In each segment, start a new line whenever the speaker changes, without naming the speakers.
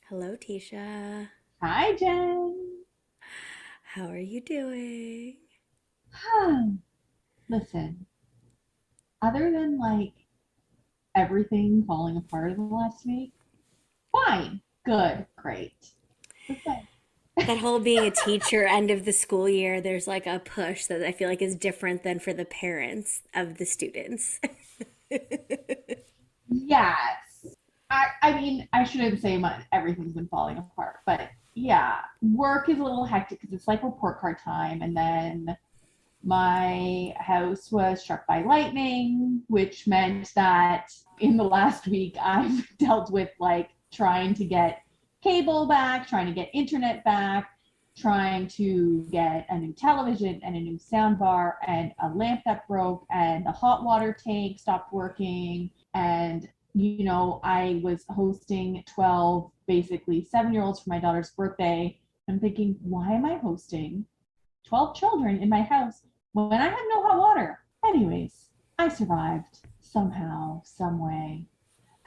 Hello, Tisha.
Hi, Jen.
How are you doing?
Listen, other than everything falling apart in the last week, fine, good, great. That's it.
That whole being a teacher end of the school year, there's like a push that I feel like is different than for the parents of the students.
Yes. I mean, I shouldn't say everything's been falling apart, but yeah, work is a little hectic because it's like report card time, and then my house was struck by lightning, which meant that in the last week I've dealt with trying to get cable back, trying to get internet back, trying to get a new television and a new sound bar and a lamp that broke and the hot water tank stopped working. And I was hosting 12 basically 7-year olds for my daughter's birthday. I'm thinking, why am I hosting 12 children in my house when I had no hot water? Anyways, I survived somehow, some way.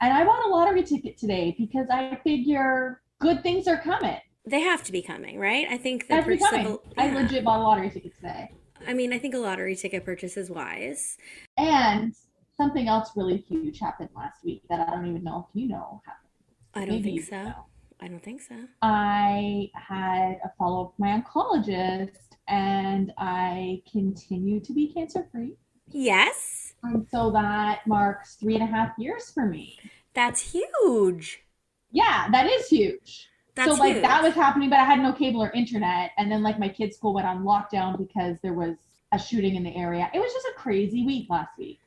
And I bought a lottery ticket today because I figure good things are coming.
They have to be coming, right? I think the
That's
purchase of
becoming.
a,
I
yeah.
legit bought a lottery ticket today.
I mean, I think a lottery ticket purchase is wise.
And something else really huge happened last week that I don't even know if you know happened.
I don't
Maybe
think
you do
so.
know.
I don't think so.
I had a follow up with my oncologist and I continue to be cancer free.
Yes,
And so that marks 3.5 years for me.
that's huge.
Yeah, that is huge. So
That's
that was
huge.
happening, but I had no cable or internet. And then my kids' school went on lockdown because there was a shooting in the area. It was just a crazy week last week.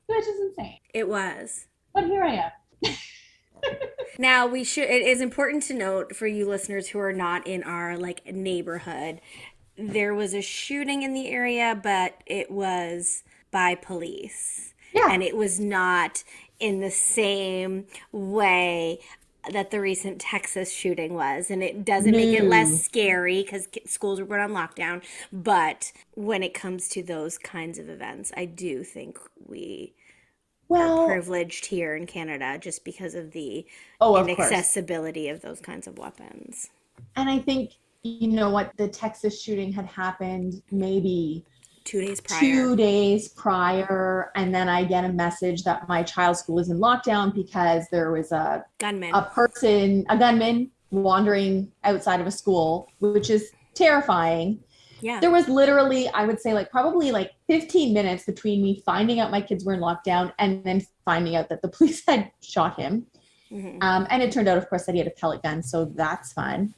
It was just insane.
It was.
But here I am.
Now, it is important to note for you listeners who are not in our like neighborhood, there was a shooting in the area, but it was by police.
Yeah.
And it was not in the same way that the recent Texas shooting was. And it doesn't make it less
No.
scary because schools were put on lockdown. But when it comes to those kinds of events, I do think we are
Well,
privileged here in Canada just because of the
oh, of course.
inaccessibility of those kinds of weapons.
And I think, you know what, the Texas shooting had happened maybe
2 days prior.
2 days prior, and then I get a message that my child's school is in lockdown because there was a
Gunman.
person, a gunman, wandering outside of a school, which is terrifying.
Yeah.
There was literally, I would say, probably 15 minutes between me finding out my kids were in lockdown and then finding out that the police had shot him.
Hmm.
And it turned out, of course, that he had a pellet gun, so that's fun.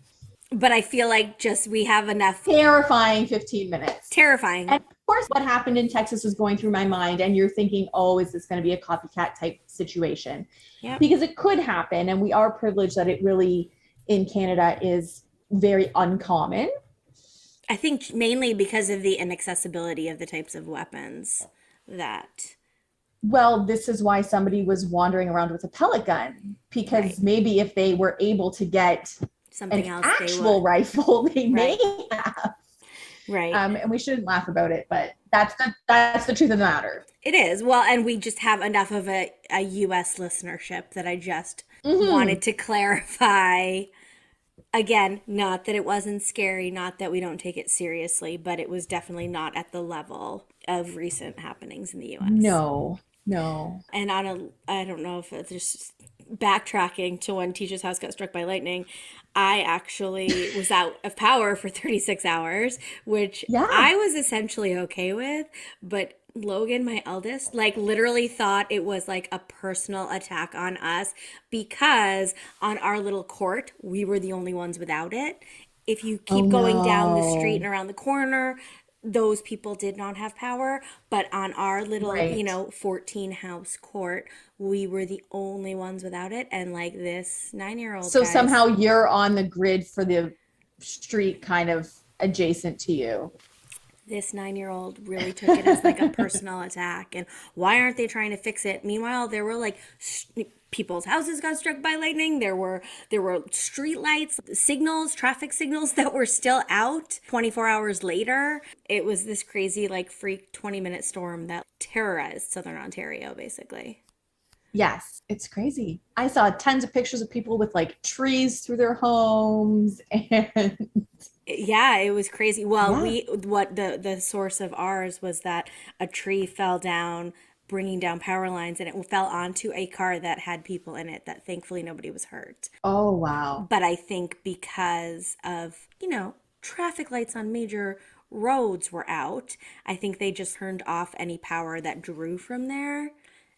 But I feel like just we have enough
Terrifying 15 minutes.
terrifying.
And of course, what happened in Texas is going through my mind, and you're thinking, oh, is this going to be a copycat type situation?
Yep.
Because it could happen, and we are privileged that it really, in Canada, is very uncommon.
I think mainly because of the inaccessibility of the types of weapons that,
Well, this is why somebody was wandering around with a pellet gun,
right.
because maybe if they were able to get
Something
an
else they
actual
would.
rifle, they may
Right.
have.
Right.
And we shouldn't laugh about it, but that's the truth of the matter.
It is. Well, and we just have enough of a US listenership that I just
Mm-hmm.
wanted to clarify. Again, not that it wasn't scary, not that we don't take it seriously, but it was definitely not at the level of recent happenings in the US.
No, no.
And I don't know if it's just backtracking to when Tisha's house got struck by lightning. I actually was out of power for 36 hours, which
Yeah.
I was essentially okay with, but Logan, my eldest, like literally thought it was like a personal attack on us because on our little court, we were the only ones without it. If you
Oh
keep going down the street and
no.
around the corner, those people did not have power, but on our little,
Right.
14 house court, we were the only ones without it. And like this 9-year old,
So
guys,
somehow you're on the grid for the street kind of adjacent to you.
this 9-year old really took it as like a personal attack. And why aren't they trying to fix it? Meanwhile, there were like people's houses got struck by lightning. There were street lights, signals, traffic signals that were still out 24 hours later. It was this crazy like freak 20-minute storm that terrorized southern Ontario basically.
Yes, it's crazy. I saw tons of pictures of people with like trees through their homes and
Yeah, it was crazy. Well,
yeah.
what the source of ours was that a tree fell down, bringing down power lines, and it fell onto a car that had people in it. That thankfully nobody was hurt.
Oh, wow.
But I think because of, traffic lights on major roads were out, I think they just turned off any power that drew from there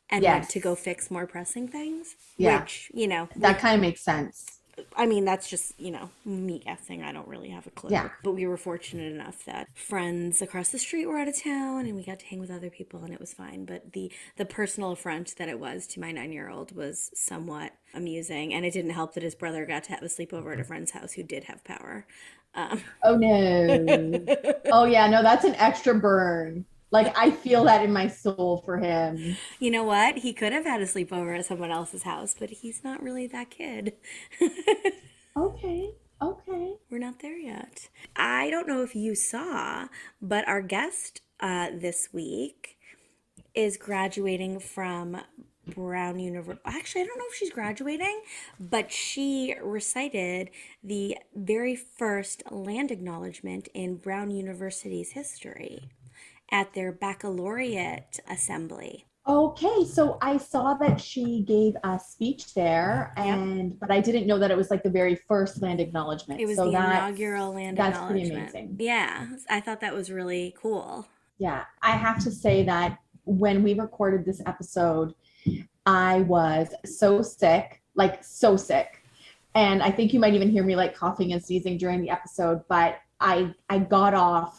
and went to go
Yes.
fix more pressing things,
Yeah.
which,
That kind of makes sense.
I mean, that's just, me guessing. I don't really have a
Yeah.
clue. But we were fortunate enough that friends across the street were out of town and we got to hang with other people and it was fine. But the personal affront that it was to my 9-year-old was somewhat amusing. And it didn't help that his brother got to have a sleepover at a friend's house who did have power.
Oh no. Oh yeah, no, that's an extra burn. Like I feel that in my soul for him.
You know what? He could have had a sleepover at someone else's house, but he's not really that kid.
Okay. Okay.
We're not there yet. I don't know if you saw, but our guest this week is graduating from Brown University. Actually, I don't know if she's graduating, but she recited the very first land acknowledgement in Brown University's history at their baccalaureate assembly.
Okay, so I saw that she gave a speech there
Yep.
but I didn't know that it was like the very first land acknowledgement.
It was
So
the inaugural land
that's pretty
acknowledgement.
amazing.
Yeah, I thought that was really cool.
Yeah, I have to say that when we recorded this episode, I was so sick, like so sick. And I think you might even hear me like coughing and sneezing during the episode, but I got off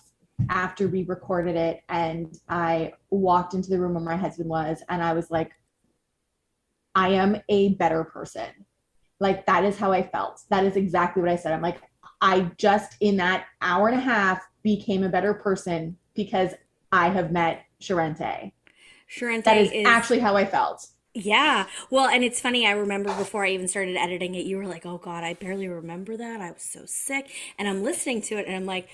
after we recorded it and I walked into the room where my husband was and I was like, I am a better person. Like that is how I felt. That is exactly what I said. I'm like, I just in that hour and a half became a better person because I have met Sherente. That
Sherente
is
is
actually how I felt.
Yeah. Well, and it's funny, I remember before I even started editing it, you were like, oh God, I barely remember that. I was so sick. And I'm listening to it and I'm like,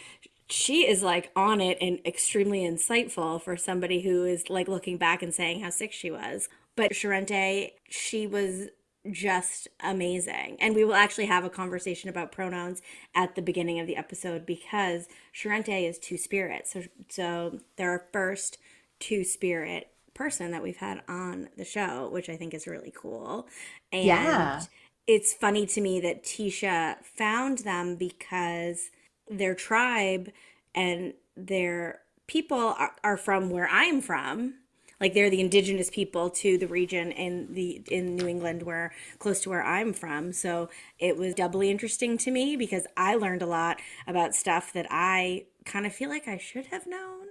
she is like on it and extremely insightful for somebody who is like looking back and saying how sick she was. But Sharente, she was just amazing. And we will actually have a conversation about pronouns at the beginning of the episode because Sharente is two spirits. So they're our first two spirit person that we've had on the show, which I think is really cool. And
Yeah.
it's funny to me that Tisha found them because their tribe and their people are from where I'm from. Like they're the indigenous people to the region in New England where close to where I'm from. So it was doubly interesting to me because I learned a lot about stuff that I kind of feel like I should have known,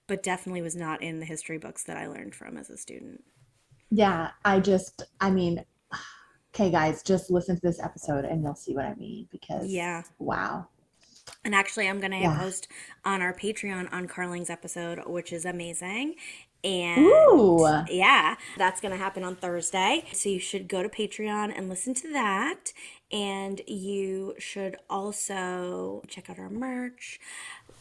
but definitely was not in the history books that I learned from as a student.
Yeah. I mean, okay, guys, just listen to this episode and you'll see what I mean because
Yeah.
wow.
And actually, I'm going to
Yeah.
post on our Patreon on Carling's episode, which is amazing. And
Ooh.
yeah, that's going to happen on Thursday. So you should go to Patreon and listen to that. And you should also check out our merch.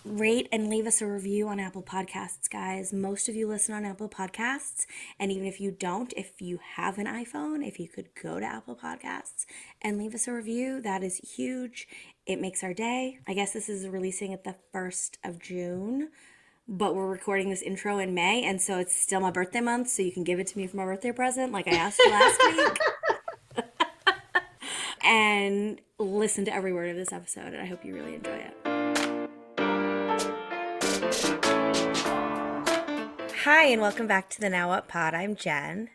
Rate and leave us a review on Apple Podcasts, guys. Most of you listen on Apple Podcasts. And even if you don't, if you have an iPhone, if you could go to Apple Podcasts and leave us a review, that is huge. It makes our day. I guess this is releasing at the 1st of June, but we're recording this intro in May. And so it's still my birthday month. So you can give it to me for my birthday present, like I asked you last week. And listen to every word of this episode. And I hope you really enjoy it. Hi, and welcome back to the Now What Pod. I'm Jen.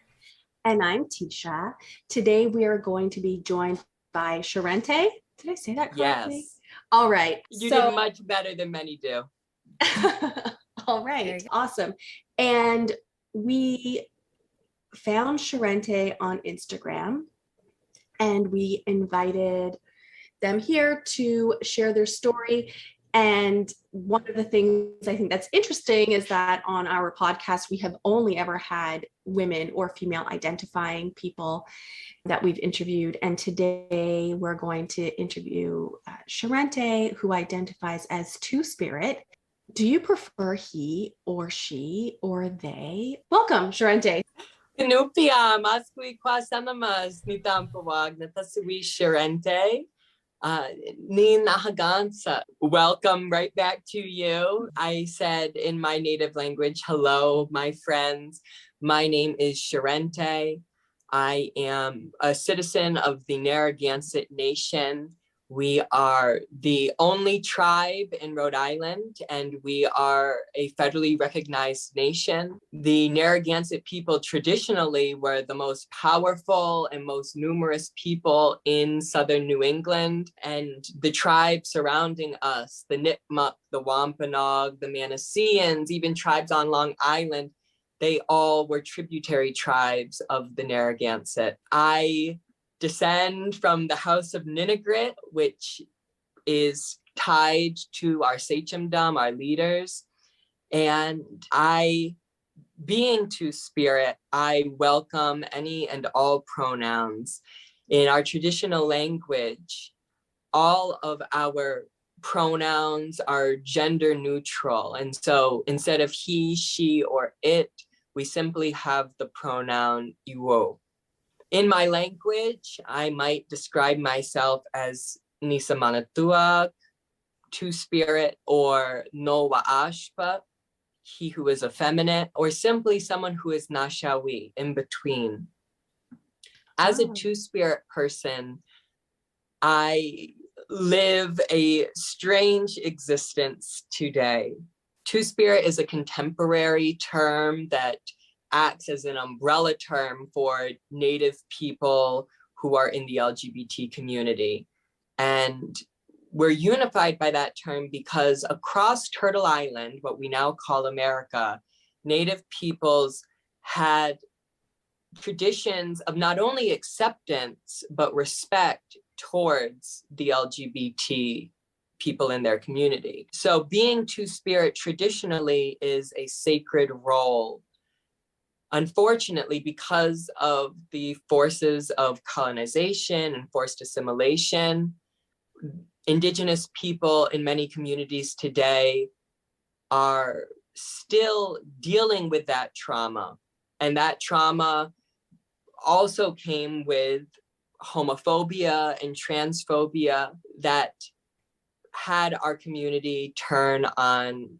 And I'm Tisha. Today we are going to be joined by Sherente. Did I say that correctly?
Yes.
All right.
You did much better than many do.
All right. Awesome. And we found Sherente on Instagram and we invited them here to share their story. And one of the things I think that's interesting is that on our podcast, we have only ever had women or female identifying people that we've interviewed. And today we're going to interview Sherente, who identifies as two-spirit. Do you prefer he or she or they? Welcome, Sherente.
Kinupia, maskui kwa sanamas ni tampawag na tasui Sherente. Ni Narragansett. Welcome right back to you. I said in my native language, hello, my friends. My name is Sherente. I am a citizen of the Narragansett Nation. We are the only tribe in Rhode Island, and we are a federally recognized nation. The Narragansett people traditionally were the most powerful and most numerous people in southern New England, and the tribes surrounding us, the Nipmuc, the Wampanoag, the Manaseans, even tribes on Long Island, they all were tributary tribes of the Narragansett. I descend from the House of Ninigrit, which is tied to our sachendom, our leaders. And being Two-Spirit, I welcome any and all pronouns. In our traditional language, all of our pronouns are gender neutral. And so instead of he, she, or it, we simply have the pronoun iwo. In my language, I might describe myself as Nisa Manatua, Two-Spirit, or No Wa'ashpa, he who is effeminate, or simply someone who is Nashawi, in between. As a Two-Spirit person, I live a strange existence today. Two-Spirit is a contemporary term that acts as an umbrella term for Native people who are in the LGBT community. And we're unified by that term because across Turtle Island, what we now call America, Native peoples had traditions of not only acceptance, but respect towards the LGBT people in their community. So being Two-Spirit traditionally is a sacred role. Unfortunately, because of the forces of colonization and forced assimilation, Indigenous people in many communities today are still dealing with that trauma. And that trauma also came with homophobia and transphobia that had our community turn on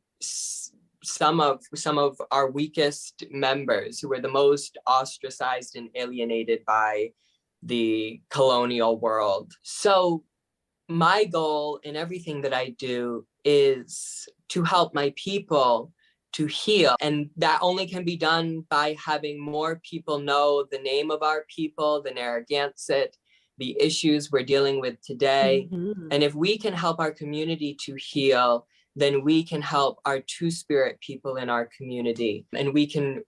some of our weakest members who were the most ostracized and alienated by the colonial world. So my goal in everything that I do is to help my people to heal. And that only can be done by having more people know the name of our people, the Narragansett, the issues we're dealing with today. Mm-hmm. And if we can help our community to heal, then we can help our Two-Spirit people in our community. And we can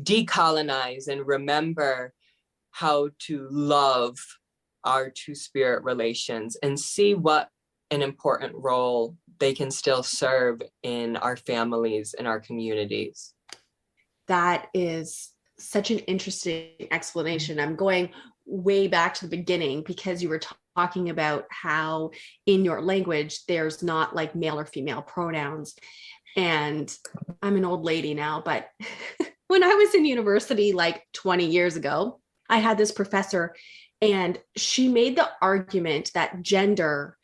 decolonize and remember how to love our Two-Spirit relations and see what an important role they can still serve in our families and our communities.
That is such an interesting explanation. I'm going way back to the beginning because you were talking about how in your language there's not like male or female pronouns. And I'm an old lady now, but when I was in university like 20 years ago, I had this professor and she made the argument that gender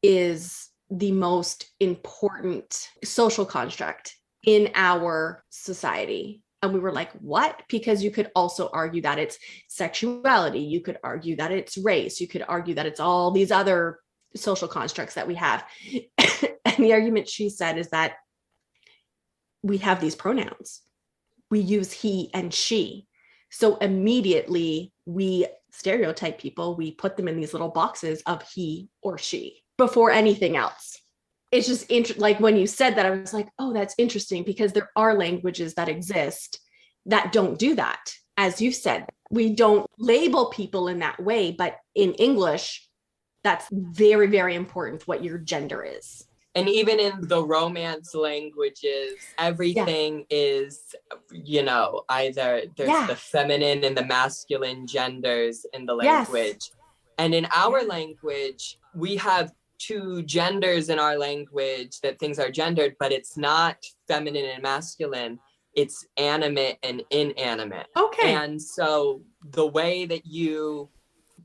is the most important social construct in our society. And we were like, what? Because you could also argue that it's sexuality. You could argue that it's race. You could argue that it's all these other social constructs that we have. And the argument she said is that we have these pronouns. We use he and she. So immediately we stereotype people. We put them in these little boxes of he or she before anything else. It's just like when you said that, I was like, oh, that's interesting because there are languages that exist that don't do that. As you said, we don't label people in that way, but in English, that's very, very important what your gender is.
And even in the Romance languages, everything is, either there's the feminine and the masculine genders in the language. Yes. And in our language, we have two genders in our language that things are gendered, but it's not feminine and masculine. it's animate and inanimate.
Okay.
And so the way that you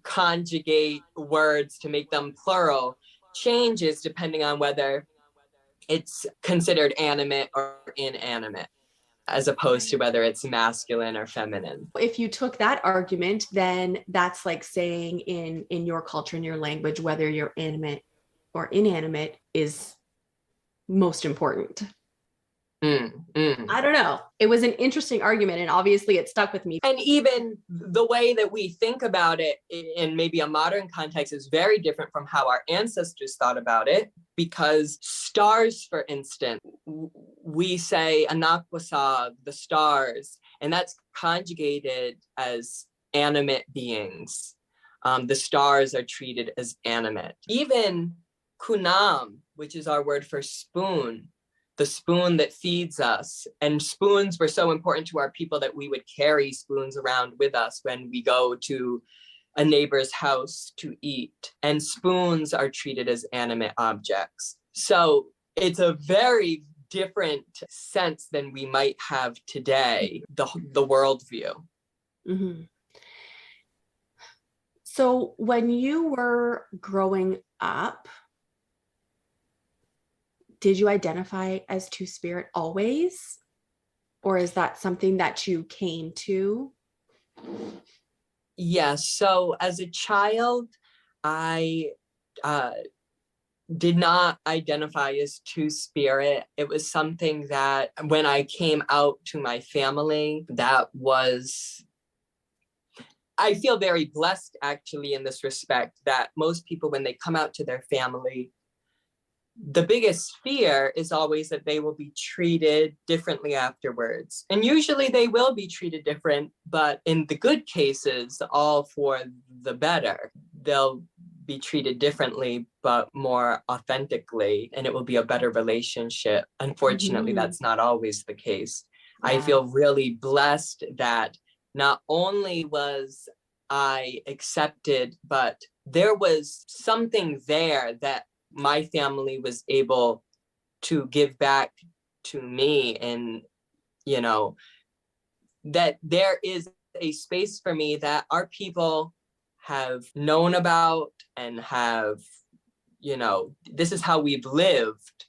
conjugate words to make them plural changes depending on whether it's considered animate or inanimate, as opposed to whether it's masculine or feminine.
If you took that argument, then that's like saying in your culture, in your language, whether you're animate or inanimate is most important. I don't know. It was an interesting argument, and obviously it stuck with me.
And even the way that we think about it in maybe a modern context is very different from how our ancestors thought about it, because stars, for instance, we say anakwasag, the stars, and that's conjugated as animate beings. The stars are treated as animate. Even kunam, which is our word for spoon, the spoon that feeds us. And spoons were so important to our people that we would carry spoons around with us when we go to a neighbor's house to eat. And spoons are treated as animate objects. So it's a very different sense than we might have today, the worldview.
Mm-hmm. So when you were growing up, did you identify as two-spirit always? Or is that something that you came to?
Yes. So as a child, I did not identify as two-spirit. It was something that when I came out to my family, I feel very blessed actually in this respect, that most people, when they come out to their family, the biggest fear is always that they will be treated differently afterwards. And usually they will be treated different, but in the good cases, all for the better. They'll be treated differently, but more authentically, and it will be a better relationship. Unfortunately, that's not always the case. Yeah. I feel really blessed that not only was I accepted, but there was something there that my family was able to give back to me. And, you know, that there is a space for me that our people have known about and have, you know, this is how we've lived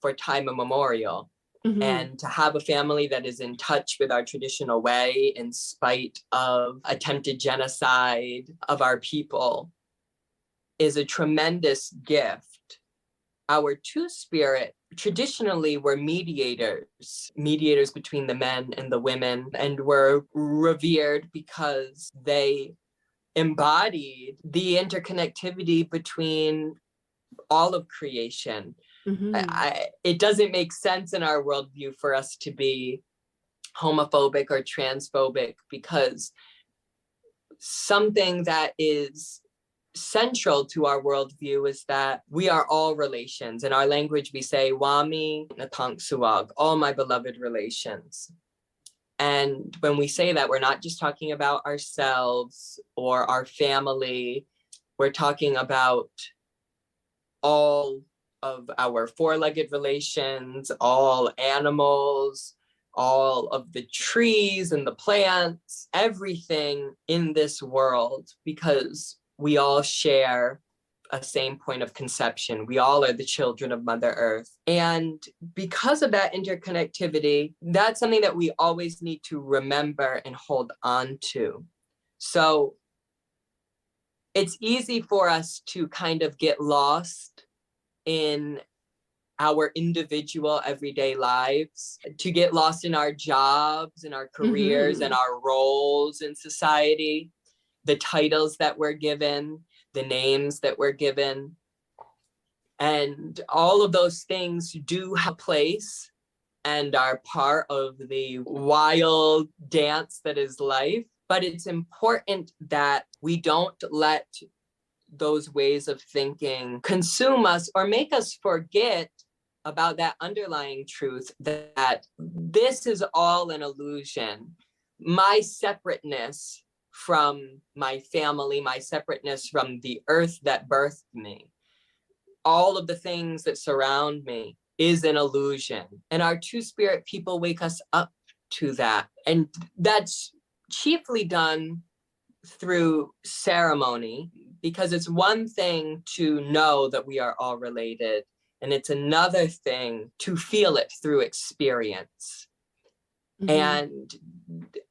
for time immemorial. Mm-hmm. And to have a family that is in touch with our traditional way in spite of attempted genocide of our people is a tremendous gift. Our two-spirit traditionally were mediators between the men and the women, and were revered because they embodied the interconnectivity between all of creation. Mm-hmm. It doesn't make sense in our worldview for us to be homophobic or transphobic, because something that is central to our worldview is that we are all relations. In our language, we say, Wami Natang Suwag, all my beloved relations. And when we say that, we're not just talking about ourselves or our family. We're talking about all of our four-legged relations, all animals, all of the trees and the plants, everything in this world, because we all share a same point of conception. We all are the children of Mother Earth. And because of that interconnectivity, that's something that we always need to remember and hold on to. So it's easy for us to kind of get lost in our individual everyday lives, to get lost in our jobs and our careers and our roles in society, the titles that we're given, the names that we're given. And all of those things do have a place and are part of the wild dance that is life. But it's important that we don't let those ways of thinking consume us or make us forget about that underlying truth that this is all an illusion. My separateness from my family, my separateness from the earth that birthed me, all of the things that surround me is an illusion. And our two-spirit people wake us up to that. And that's chiefly done through ceremony, because it's one thing to know that we are all related, and it's another thing to feel it through experience. Mm-hmm. And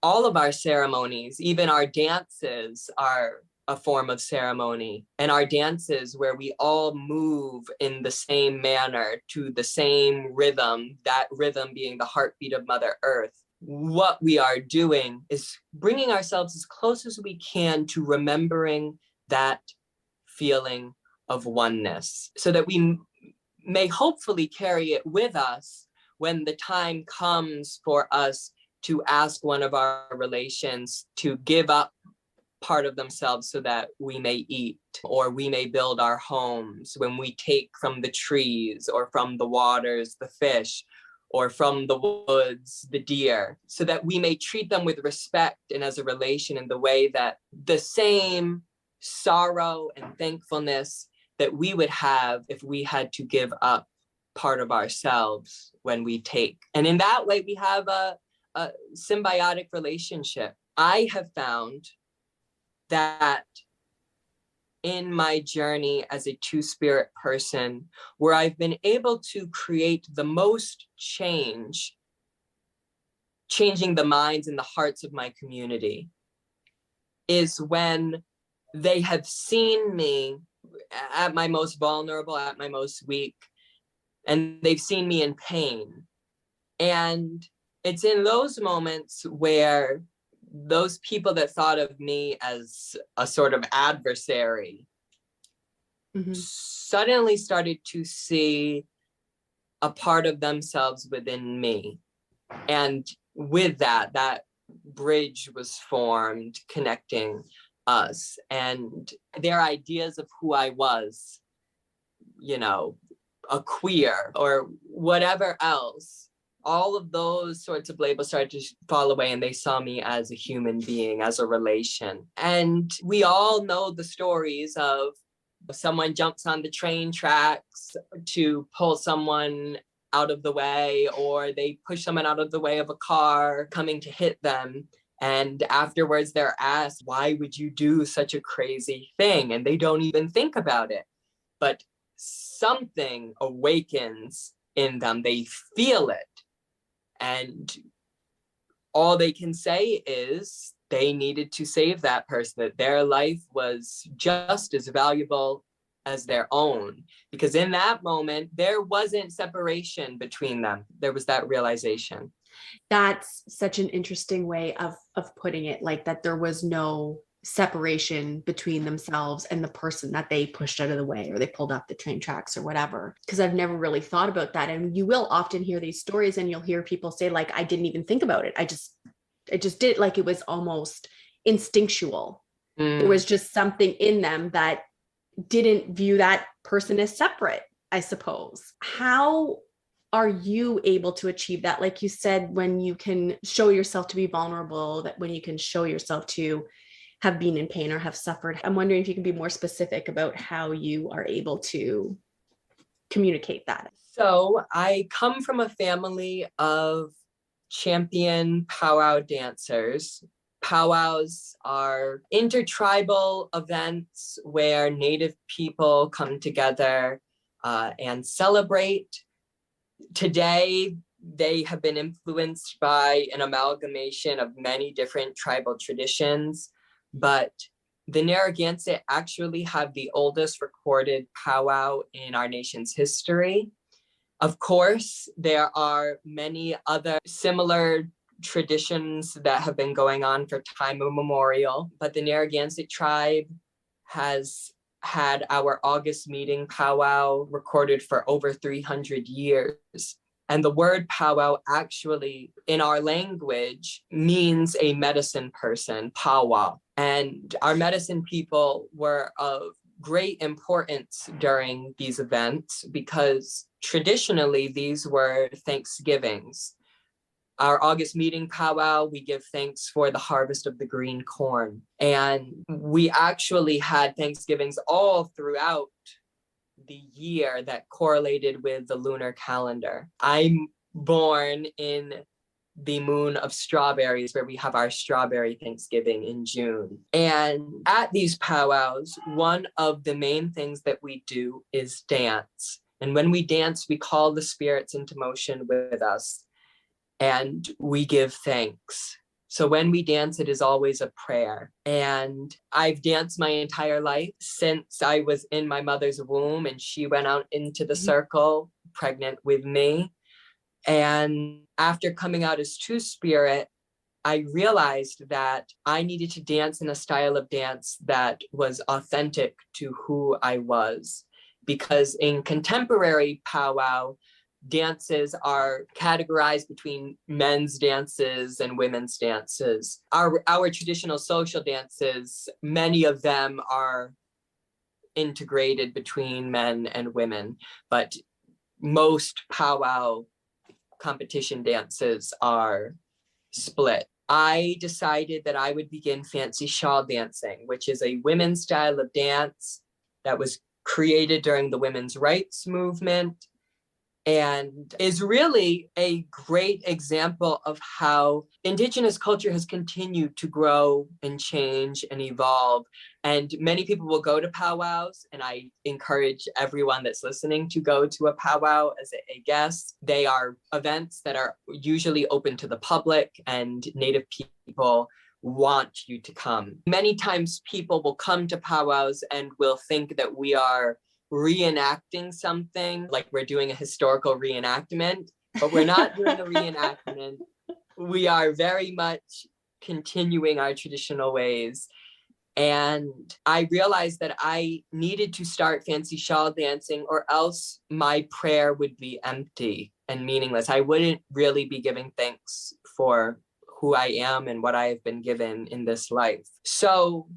all of our ceremonies, even our dances, are a form of ceremony. And our dances, where we all move in the same manner to the same rhythm, that rhythm being the heartbeat of Mother Earth. What we are doing is bringing ourselves as close as we can to remembering that feeling of oneness, so that we may hopefully carry it with us when the time comes for us to ask one of our relations to give up part of themselves so that we may eat, or we may build our homes, when we take from the trees or from the waters the fish, or from the woods the deer, so that we may treat them with respect and as a relation, in the way that the same sorrow and thankfulness that we would have if we had to give up part of ourselves when we take. And in that way, we have a symbiotic relationship. I have found that in my journey as a two-spirit person, where I've been able to create the most change, changing the minds and the hearts of my community, is when they have seen me at my most vulnerable, at my most weak, and they've seen me in pain. And it's in those moments where those people that thought of me as a sort of adversary mm-hmm. suddenly started to see a part of themselves within me. And with that bridge was formed, connecting us, and their ideas of who I was, a queer or whatever else, all of those sorts of labels started to fall away, and they saw me as a human being, as a relation. And we all know the stories of someone jumps on the train tracks to pull someone out of the way, or they push someone out of the way of a car coming to hit them. And afterwards they're asked, why would you do such a crazy thing? And they don't even think about it. But something awakens in them. They feel it. And all they can say is they needed to save that person, that their life was just as valuable as their own. Because in that moment, there wasn't separation between them. There was that realization.
That's such an interesting way of putting it, like that there was no separation between themselves and the person that they pushed out of the way, or they pulled off the train tracks or whatever. Because I've never really thought about that. And you will often hear these stories and you'll hear people say, like, I didn't even think about it. I just did it, like it was almost instinctual. There was just something in them that didn't view that person as separate, I suppose. How are you able to achieve that? Like you said, when you can show yourself to be vulnerable, that when you can show yourself to have been in pain or have suffered. I'm wondering if you can be more specific about how you are able to communicate that.
So I come from a family of champion powwow dancers. Powwows are intertribal events where Native people come together and celebrate. Today, they have been influenced by an amalgamation of many different tribal traditions, but the Narragansett actually have the oldest recorded powwow in our nation's history. Of course, there are many other similar traditions that have been going on for time immemorial, but the Narragansett tribe has had our August meeting powwow recorded for over 300 years. And the word powwow actually in our language means a medicine person, powwow. And our medicine people were of great importance during these events because traditionally these were Thanksgivings. Our August meeting powwow, we give thanks for the harvest of the green corn. And we actually had Thanksgivings all throughout the year that correlated with the lunar calendar. I'm born in the moon of strawberries, where we have our strawberry Thanksgiving in June. And at these powwows, one of the main things that we do is dance. And when we dance, we call the spirits into motion with us, and we give thanks. So when we dance, it is always a prayer. And I've danced my entire life since I was in my mother's womb, and she went out into the circle pregnant with me. And after coming out as Two-Spirit, I realized that I needed to dance in a style of dance that was authentic to who I was. Because in contemporary powwow, dances are categorized between men's dances and women's dances. Our traditional social dances, many of them are integrated between men and women, but most powwow competition dances are split. I decided that I would begin fancy shawl dancing, which is a women's style of dance that was created during the women's rights movement, and is really a great example of how Indigenous culture has continued to grow and change and evolve. And many people will go to powwows, and I encourage everyone that's listening to go to a powwow as a guest. They are events that are usually open to the public, and Native people want you to come. Many times people will come to powwows and will think that we are reenacting something, like we're doing a historical reenactment, but we're not doing a reenactment. We are very much continuing our traditional ways. And I realized that I needed to start fancy shawl dancing, or else my prayer would be empty and meaningless. I wouldn't really be giving thanks for who I am and what I have been given in this life. So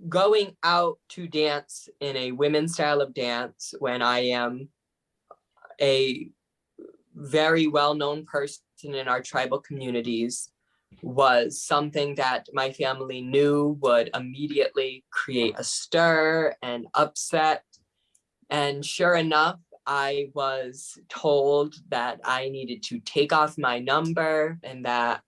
going out to dance in a women's style of dance when I am a very well-known person in our tribal communities was something that my family knew would immediately create a stir and upset. And sure enough, I was told that I needed to take off my number, and that,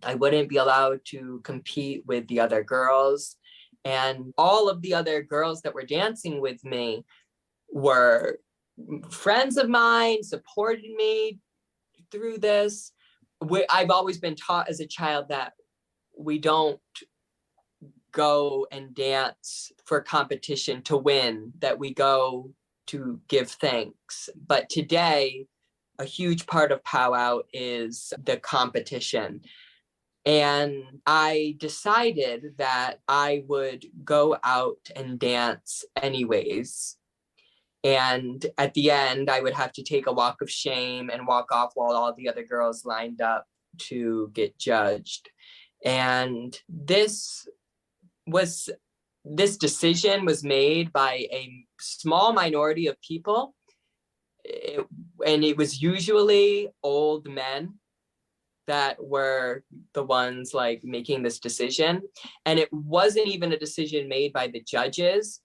I wouldn't be allowed to compete with the other girls. And all of the other girls that were dancing with me were friends of mine, supported me through this. I've always been taught as a child that we don't go and dance for competition to win, that we go to give thanks. But today, a huge part of powwow is the competition. And I decided that I would go out and dance anyways. And at the end, I would have to take a walk of shame and walk off while all the other girls lined up to get judged. And this decision was made by a small minority of people. And it was usually old men that were the ones like making this decision. And it wasn't even a decision made by the judges.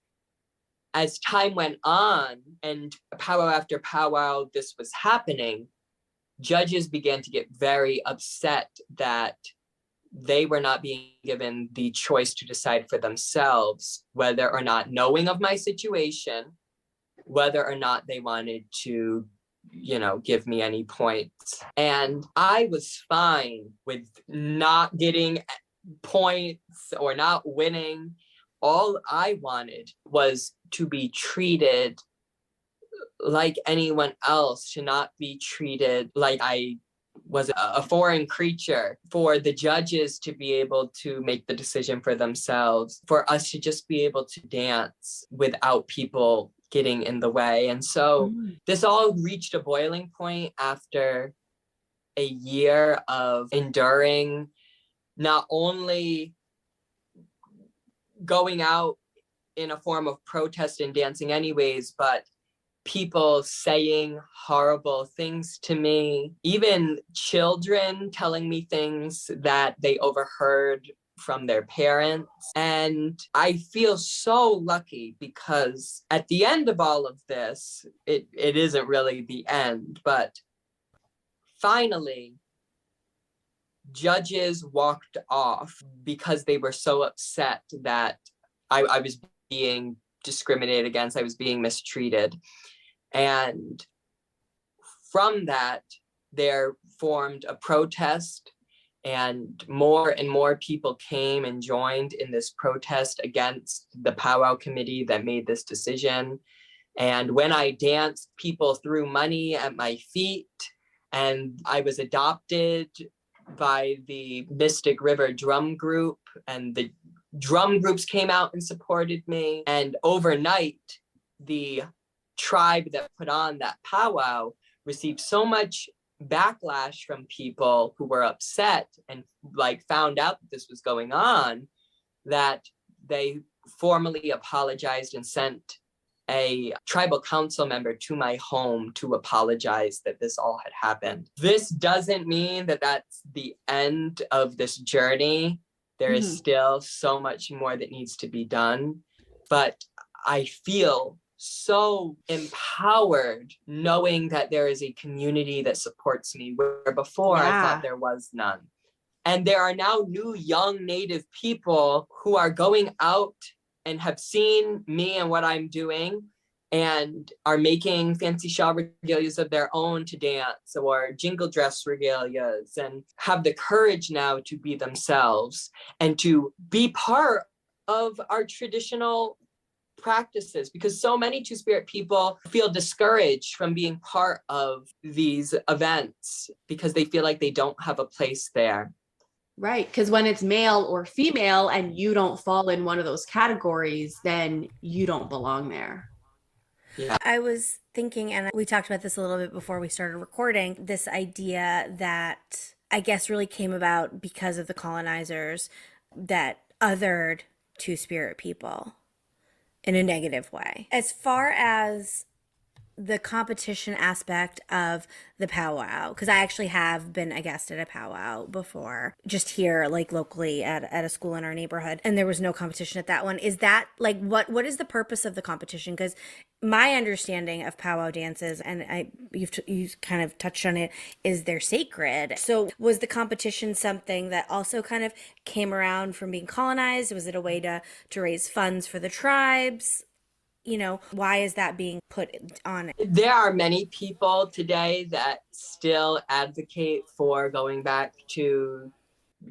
As time went on and powwow after powwow, this was happening, judges began to get very upset that they were not being given the choice to decide for themselves whether or not, knowing of my situation, whether or not they wanted to give me any points. And I was fine with not getting points or not winning. All I wanted was to be treated like anyone else, to not be treated like I was a foreign creature, for the judges to be able to make the decision for themselves, for us to just be able to dance without people getting in the way. And so this all reached a boiling point after a year of enduring, not only going out in a form of protest and dancing anyways, but people saying horrible things to me, even children telling me things that they overheard from their parents. And I feel so lucky, because at the end of all of this, it isn't really the end, but finally, judges walked off because they were so upset that I was being discriminated against, I was being mistreated. And from that, there formed a protest, and more people came and joined in this protest against the powwow committee that made this decision. And when I danced, people threw money at my feet, and I was adopted by the Mystic River Drum Group, and the drum groups came out and supported me. And overnight, the tribe that put on that powwow received so much backlash from people who were upset and like found out that this was going on, that they formally apologized and sent a tribal council member to my home to apologize that this all had happened. This doesn't mean that that's the end of this journey. There is still so much more that needs to be done, but I feel so empowered knowing that there is a community that supports me, where before I thought there was none. And there are now new young Native people who are going out and have seen me and what I'm doing and are making fancy shawl regalias of their own to dance, or jingle dress regalias, and have the courage now to be themselves and to be part of our traditional practices, because so many Two-Spirit people feel discouraged from being part of these events because they feel like they don't have a place there.
Right, because when it's male or female and you don't fall in one of those categories, then you don't belong there.
Yeah.
I was thinking, and we talked about this a little bit before we started recording, this idea that I guess really came about because of the colonizers that othered Two-Spirit people in a negative way. As far as the competition aspect of the powwow, because I actually have been a guest at a powwow before, just here like locally at a school in our neighborhood, and there was no competition at that one. Is that like what is the purpose of the competition? Because my understanding of powwow dances, and you've kind of touched on it, is they're sacred. So was the competition something that also kind of came around from being colonized? Was it a way to raise funds for the tribes? You know, why is that being put on?
There are many people today that still advocate for going back to,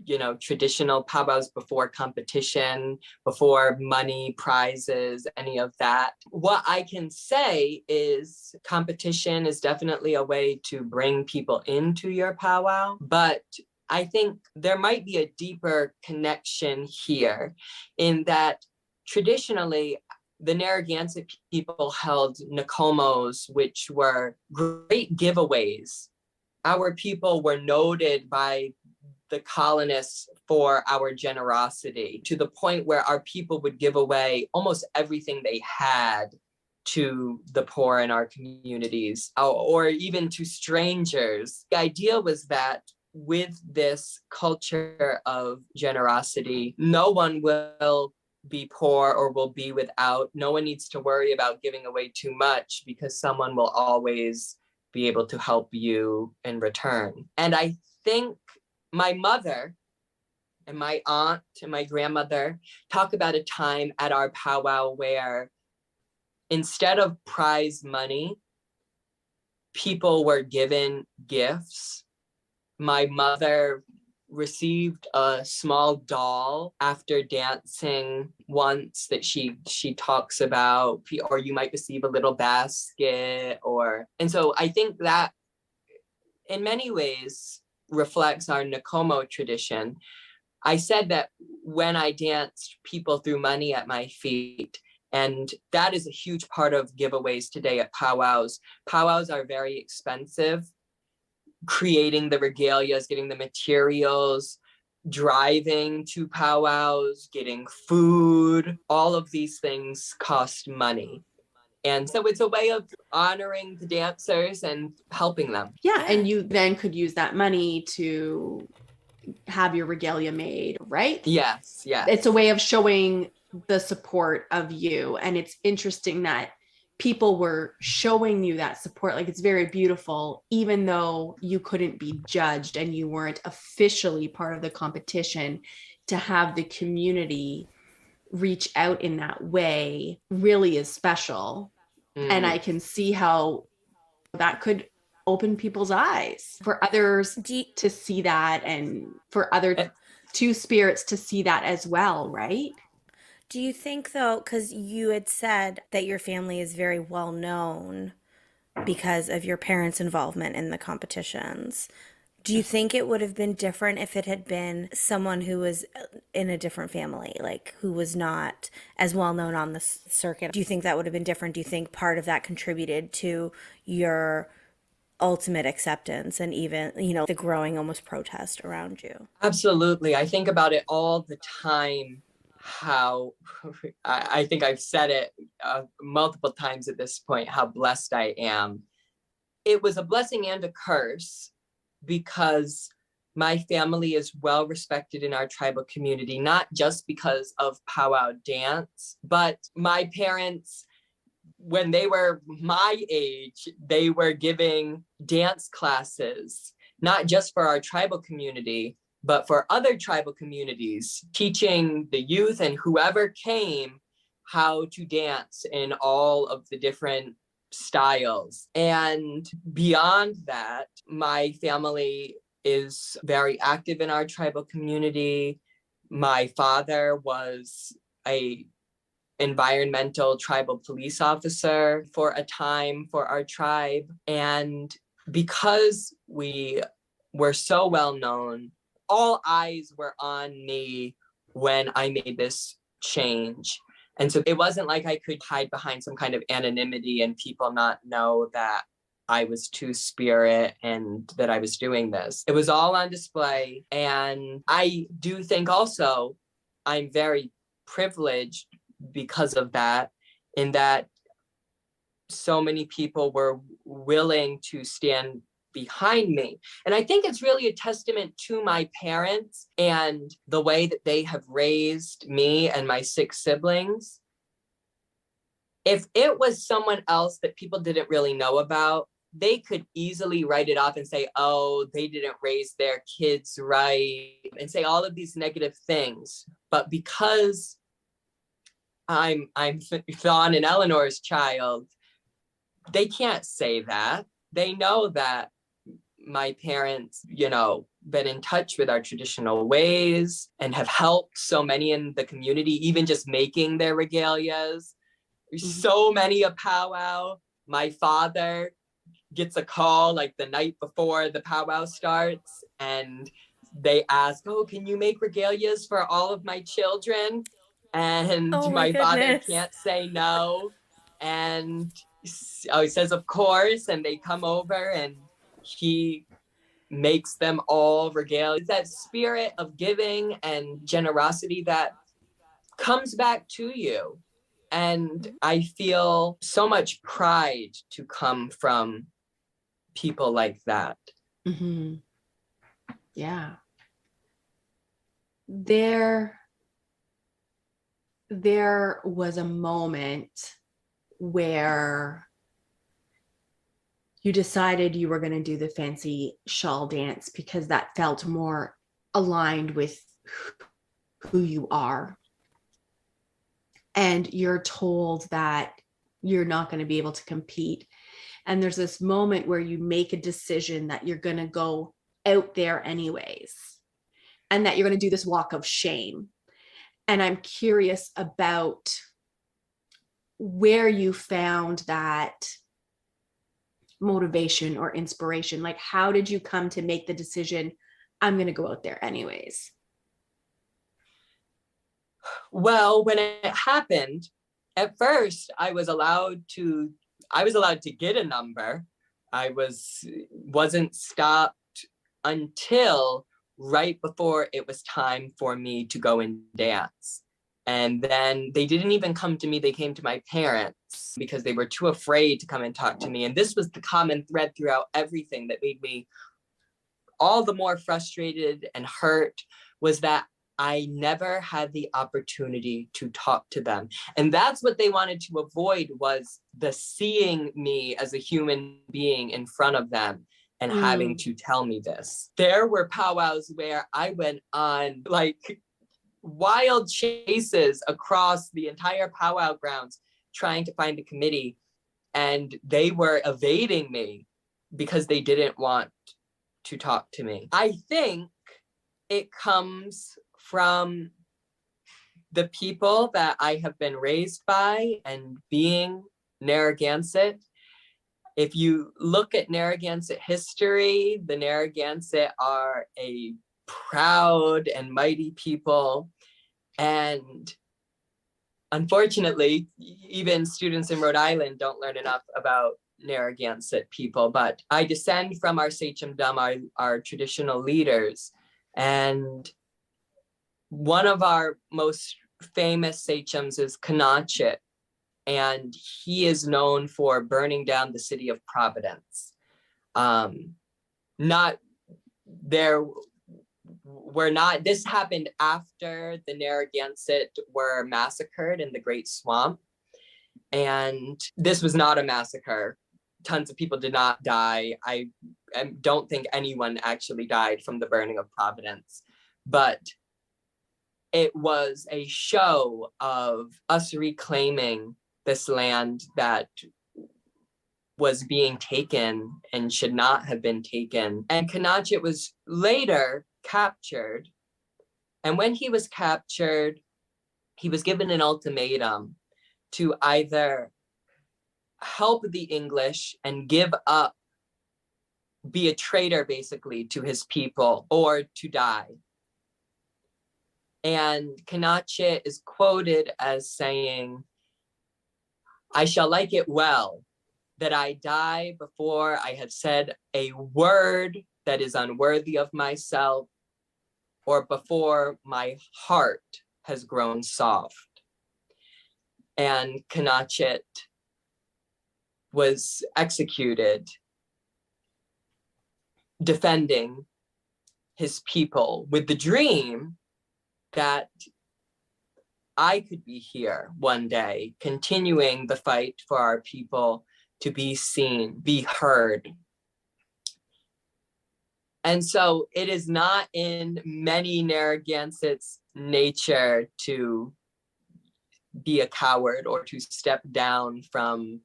you know, traditional powwows before competition, before money, prizes, any of that. What I can say is competition is definitely a way to bring people into your powwow, but I think there might be a deeper connection here in that traditionally, the Narragansett people held Nakomos, which were great giveaways. Our people were noted by the colonists for our generosity, to the point where our people would give away almost everything they had to the poor in our communities, or even to strangers. The idea was that with this culture of generosity, no one will be poor or will be without. No one needs to worry about giving away too much, because someone will always be able to help you in return. And I think my mother and my aunt and my grandmother talk about a time at our powwow where instead of prize money, people were given gifts. My mother received a small doll after dancing once that she talks about, or you might receive a little basket, and so I think that in many ways reflects our Nakomo tradition. I said that when I danced, people threw money at my feet, and that is a huge part of giveaways today at powwows. Powwows are very expensive. Creating the regalias, getting the materials, driving to powwows, getting food, all of these things cost money. And so it's a way of honoring the dancers and helping them.
Yeah, and you then could use that money to have your regalia made, right?
Yes.
It's a way of showing the support of you. And it's interesting that people were showing you that support. Like, it's very beautiful, even though you couldn't be judged and you weren't officially part of the competition, to have the community reach out in that way really is special. And I can see how that could open people's eyes for others to see that, and for other two spirits to see that as well, right?
Do you think, though, because you had said that your family is very well known because of your parents' involvement in the competitions, do you think it would have been different if it had been someone who was in a different family, like who was not as well known on the circuit? Do you think that would have been different? Do you think part of that contributed to your ultimate acceptance and even, the growing almost protest around you?
Absolutely. I think about it all the time, how I think I've said it multiple times at this point, how blessed I am. It was a blessing and a curse, because my family is well respected in our tribal community, not just because of powwow dance, but my parents, when they were my age, they were giving dance classes, not just for our tribal community, but for other tribal communities, teaching the youth and whoever came how to dance in all of the different styles. And beyond that, my family is very active in our tribal community. My father was a environmental tribal police officer for a time for our tribe. And because we were so well known, all eyes were on me when I made this change. And so it wasn't like I could hide behind some kind of anonymity and people not know that I was Two-Spirit and that I was doing this. It was all on display. And I do think also I'm very privileged because of that, in that so many people were willing to stand behind me. And I think it's really a testament to my parents and the way that they have raised me and my 6 siblings. If it was someone else that people didn't really know about, they could easily write it off and say, oh, they didn't raise their kids right, and say all of these negative things. But because I'm Fawn and Eleanor's child, they can't say that. They know that my parents, been in touch with our traditional ways and have helped so many in the community, even just making their regalias. So many a powwow. My father gets a call like the night before the powwow starts, and they ask, oh, can you make regalias for all of my children? And my father can't say no. And he says, of course. And they come over and he makes them all regale. It's that spirit of giving and generosity that comes back to you. And I feel so much pride to come from people like that.
Mm-hmm. Yeah. There was a moment where you decided you were going to do the fancy shawl dance because that felt more aligned with who you are. And you're told that you're not going to be able to compete. And there's this moment where you make a decision that you're going to go out there anyways, and that you're going to do this walk of shame. And I'm curious about where you found that motivation or inspiration. Like, how did you come to make the decision, I'm going to go out there anyways?
Well, when it happened, at first I was allowed to get a number. I wasn't stopped until right before it was time for me to go and dance. And then they didn't even come to me. They came to my parents because they were too afraid to come and talk to me. And this was the common thread throughout everything that made me all the more frustrated and hurt, was that I never had the opportunity to talk to them. And that's what they wanted to avoid, was the seeing me as a human being in front of them and having to tell me this. There were powwows where I went on like wild chases across the entire powwow grounds trying to find the committee, and they were evading me because they didn't want to talk to me. I think it comes from the people that I have been raised by and being Narragansett. If you look at Narragansett history, the Narragansett are a proud and mighty people. And unfortunately, even students in Rhode Island don't learn enough about Narragansett people, but I descend from our sachem-dom, our traditional leaders. And one of our most famous sachems is Knatchet, and he is known for burning down the city of Providence. This happened after the Narragansett were massacred in the Great Swamp. And this was not a massacre. Tons of people did not die. I don't think anyone actually died from the burning of Providence, but it was a show of us reclaiming this land that was being taken and should not have been taken. And Knatchet was later captured. And when he was captured, he was given an ultimatum to either help the English and give up, be a traitor basically to his people, or to die. And Knatchet is quoted as saying, "I shall like it well that I die before I have said a word that is unworthy of myself, or before my heart has grown soft." And Knatchet was executed defending his people with the dream that I could be here one day, continuing the fight for our people to be seen, be heard. And so it is not in many Narragansett's nature to be a coward or to step down from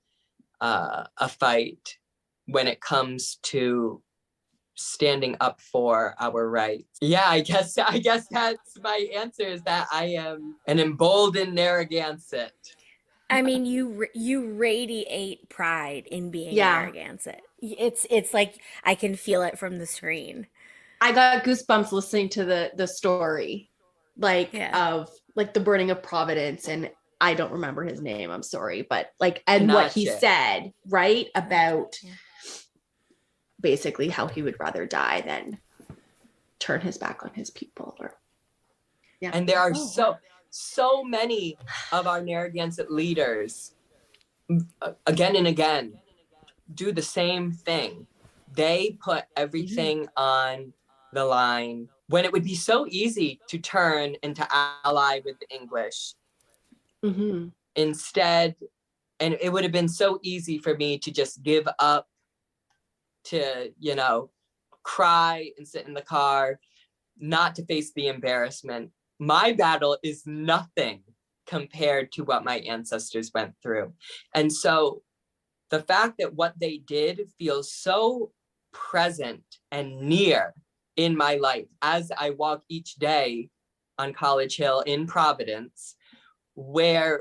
a fight when it comes to standing up for our rights. Yeah, I guess that's my answer, is that I am an emboldened Narragansett.
I mean, you radiate pride in being
Yeah.
Narragansett. It's like I can feel it from the screen.
I got goosebumps listening to the story, like of like the burning of Providence, and I don't remember his name. I'm sorry, but like, and what he said, right, about basically how he would rather die than turn his back on his people. Or
and there are so many of our Narragansett leaders, again and again, do the same thing. They put everything on the line when it would be so easy to turn and to ally with the English. Instead, and it would have been so easy for me to just give up, to, cry and sit in the car, not to face the embarrassment. My battle is nothing compared to what my ancestors went through. And so the fact that what they did feels so present and near in my life as I walk each day on College Hill in Providence, where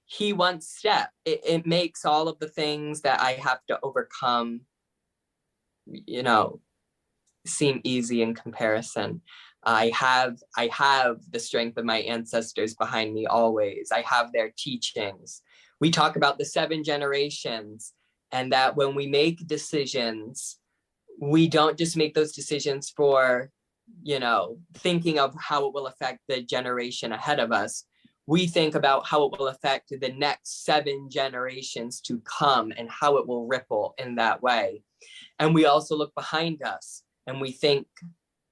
he once stepped, it makes all of the things that I have to overcome, seem easy in comparison. I have the strength of my ancestors behind me always. I have their teachings. We talk about the 7 generations, and that when we make decisions, we don't just make those decisions for, thinking of how it will affect the generation ahead of us. We think about how it will affect the next 7 generations to come and how it will ripple in that way. And we also look behind us and we think,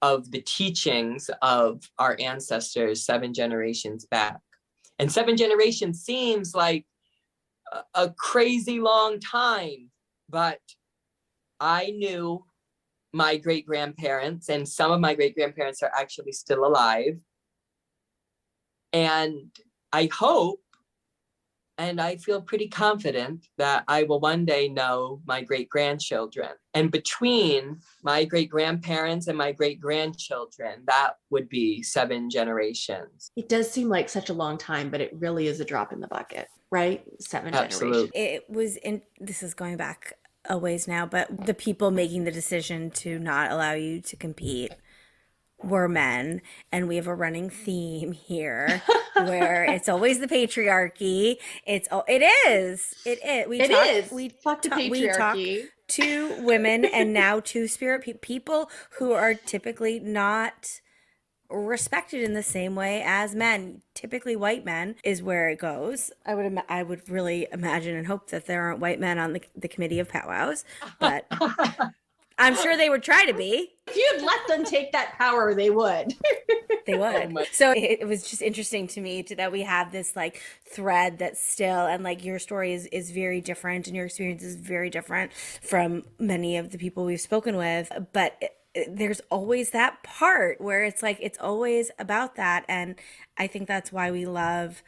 of the teachings of our ancestors 7 generations back. And 7 generations seems like a crazy long time, but I knew my great-grandparents, and some of my great-grandparents are actually still alive. And I hope, and I feel pretty confident that I will one day know my great-grandchildren. And between my great-grandparents and my great-grandchildren, that would be 7 generations.
It does seem like such a long time, but it really is a drop in the bucket, right? 7
Absolutely.
generations.
It was in, this is going back a ways now, but the people making the decision to not allow you to compete were men, and we have a running theme here where it's always the patriarchy. It is. We
Fuck the patriarchy.
to women and now to spirit people who are typically not respected in the same way as men. Typically white men is where it goes. I would really imagine and hope that there aren't white men on the committee of powwows, but I'm sure they would try to be.
If you'd let them take that power, they would.
They would. So it was just interesting to me that we have this like thread that's still, and like your story is very different and your experience is very different from many of the people we've spoken with. But there's always that part where it's like, it's always about that. And I think that's why we love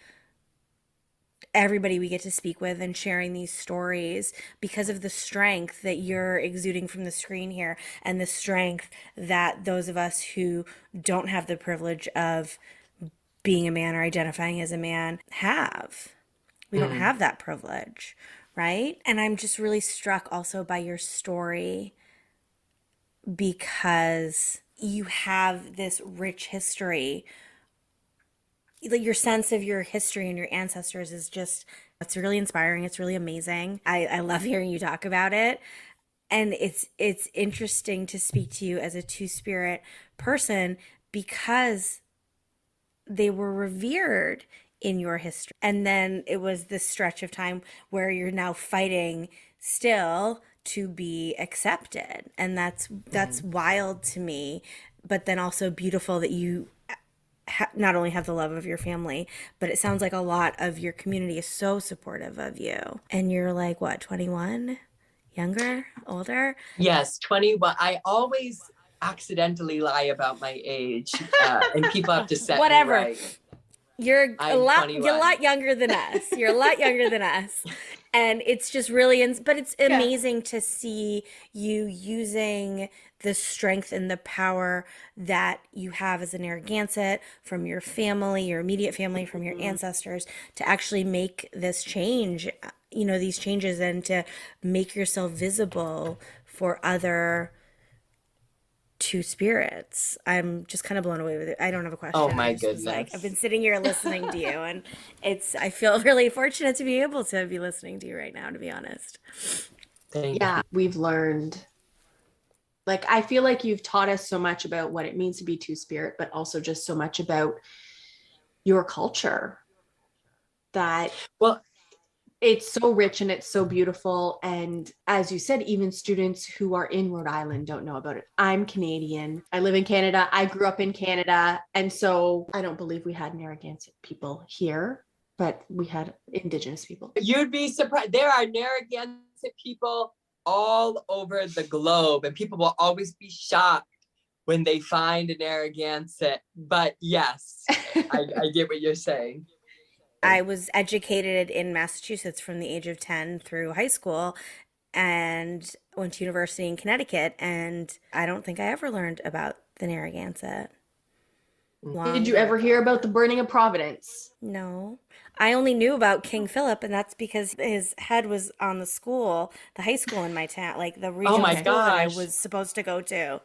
everybody we get to speak with and sharing these stories, because of the strength that you're exuding from the screen here and the strength that those of us who don't have the privilege of being a man or identifying as a man have. We don't have that privilege, right? And I'm just really struck also by your story because you have this rich history. Like your sense of your history and your ancestors is just, it's really inspiring. It's really amazing. I love hearing you talk about it. And it's interesting to speak to you as a two-spirit person because they were revered in your history. And then it was this stretch of time where you're now fighting still to be accepted. And that's wild to me, but then also beautiful that you not only have the love of your family, but it sounds like a lot of your community is so supportive of you. And you're like, what, 21? Younger? Older?
Yes, 21. I always accidentally lie about my age, and people have to set
Whatever.
me right.
You're a lot
21.
younger than us. You're a lot younger than us. And it's just really, but it's amazing to see you using the strength and the power that you have as a Narragansett from your family, your immediate family, from your ancestors to actually make this change, these changes, and to make yourself visible for other two spirits. I'm just kind of blown away with it. I don't have a question.
Oh my
It's just
goodness.
like, I've been sitting here listening to you, and I feel really fortunate to be able to be listening to you right now, to be honest.
Thank
Yeah,
you.
we've learned. Like, I feel like you've taught us so much about what it means to be two-spirit, but also just so much about your culture that,
Well,
it's so rich and it's so beautiful. And as you said, even students who are in Rhode Island don't know about it. I'm Canadian. I live in Canada. I grew up in Canada. And so I don't believe we had Narragansett people here, but we had Indigenous people.
you'd be surprised. There are Narragansett people all over the globe, and people will always be shocked when they find a Narragansett. But yes, I get what you're saying.
I was educated in Massachusetts from the age of 10 through high school and went to university in Connecticut, and I don't think I ever learned about the Narragansett.
Did you ever hear about the burning of Providence?
No. I only knew about King Philip, and that's because his head was on the high school in my town, like the regional
my
school that I
gosh.
was supposed to go to.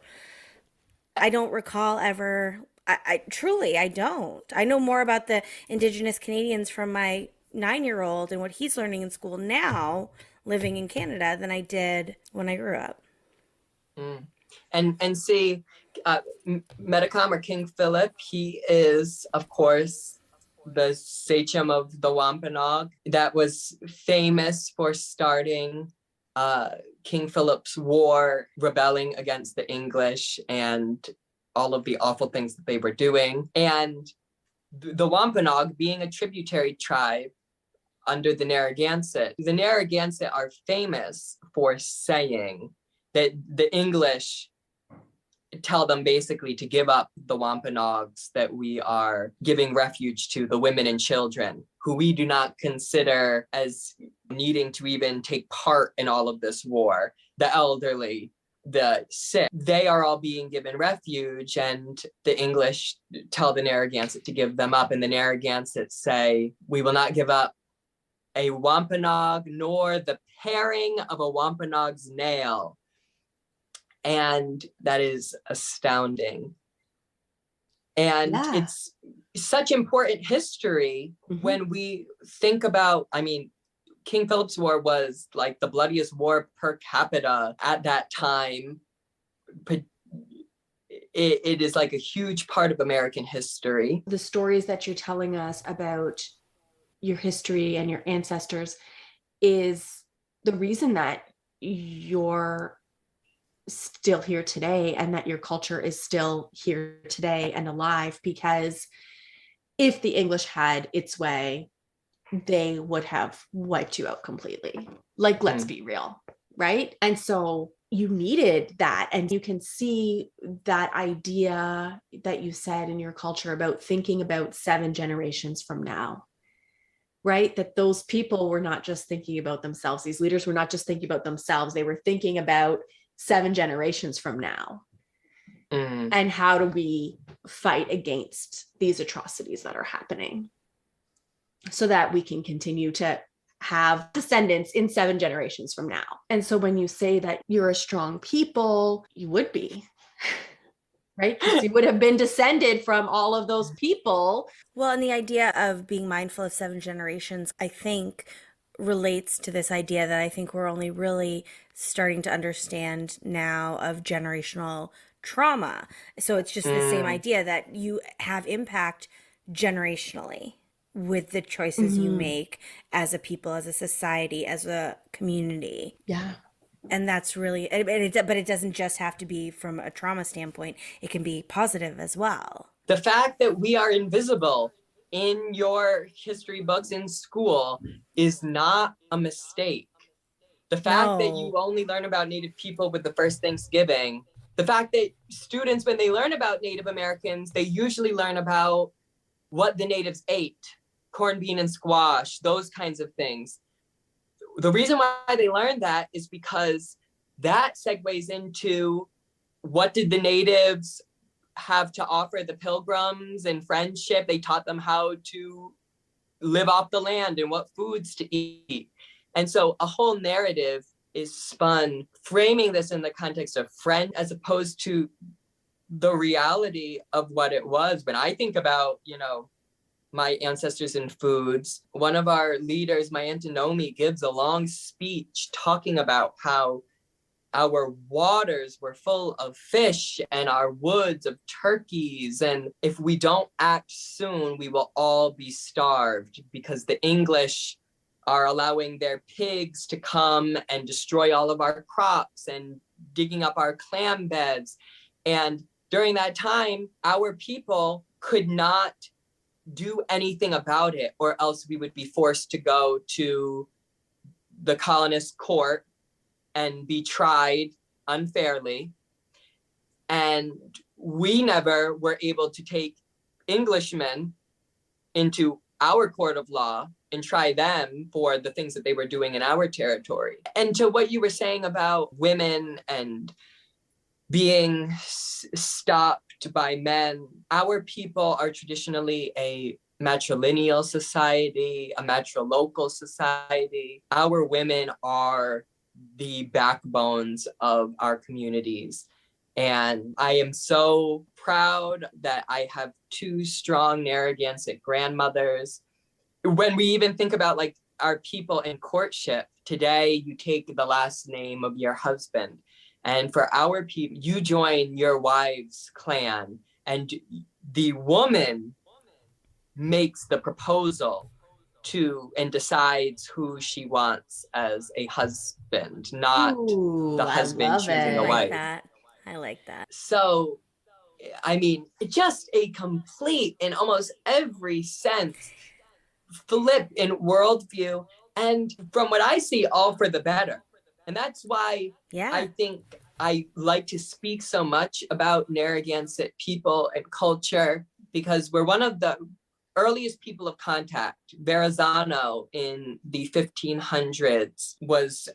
I don't recall ever, I truly, I don't. I know more about the Indigenous Canadians from my 9-year-old and what he's learning in school now, living in Canada, than I did when I grew up.
And see, Metacom or King Philip, he is, of course, the sachem of the Wampanoag that was famous for starting King Philip's war, rebelling against the English and all of the awful things that they were doing. And the Wampanoag, being a tributary tribe under the Narragansett are famous for saying that the English tell them basically to give up the Wampanoags that we are giving refuge to, the women and children, who we do not consider as needing to even take part in all of this war, the elderly, the sick. They are all being given refuge, and the English tell the Narragansett to give them up, and the Narragansett say, we will not give up a Wampanoag nor the paring of a Wampanoag's nail. And that is astounding. And it's such important history when we think about, I mean, King Philip's War was like the bloodiest war per capita at that time. It is like a huge part of American history.
The stories that you're telling us about your history and your ancestors is the reason that you're still here today and that your culture is still here today and alive, because if the English had its way, they would have wiped you out completely. Like, let's be real, right? And so you needed that. And you can see that idea that you said in your culture about thinking about 7 generations from now, right? That those people were not just thinking about themselves. These leaders were not just thinking about themselves. They were thinking about 7 generations from now. And how do we fight against these atrocities that are happening so that we can continue to have descendants in 7 generations from now. And so when you say that you're a strong people, you would be, right? Because you would have been descended from all of those people.
Well, and the idea of being mindful of 7 generations, I think, relates to this idea that I think we're only really starting to understand now of generational trauma. So it's just the same idea that you have impact generationally with the choices you make as a people, as a society, as a community.
Yeah.
And that's really, but it doesn't just have to be from a trauma standpoint. It can be positive as well.
The fact that we are invisible in your history books in school is not a mistake. The fact that you only learn about Native people with the first Thanksgiving, the fact that students, when they learn about Native Americans, they usually learn about what the natives ate, corned bean and squash, those kinds of things. The reason why they learned that is because that segues into what did the natives have to offer the pilgrims and friendship. They taught them how to live off the land and what foods to eat. And so a whole narrative is spun, framing this in the context of friend as opposed to the reality of what it was. When I think about, my ancestors and foods, one of our leaders, my Aunt Nomi, gives a long speech talking about how our waters were full of fish and our woods of turkeys. And if we don't act soon, we will all be starved because the English are allowing their pigs to come and destroy all of our crops and digging up our clam beds. And during that time, our people could not do anything about it, or else we would be forced to go to the colonist court and be tried unfairly. And we never were able to take Englishmen into our court of law and try them for the things that they were doing in our territory. And to what you were saying about women and being stopped by men, our people are traditionally a matrilineal society, a matrilocal society. Our women are the backbones of our communities. And I am so proud that I have 2 strong Narragansett grandmothers. When we even think about like our people in courtship, today you take the last name of your husband. And for our people, you join your wife's clan, and the woman makes the proposal to and decides who she wants as a husband, not the husband choosing a wife.
I like that.
So I mean, just a complete, in almost every sense, flip in worldview. And from what I see, all for the better. And that's why I think I like to speak so much about Narragansett people and culture, because we're one of the earliest people of contact. Verrazano in the 1500s was,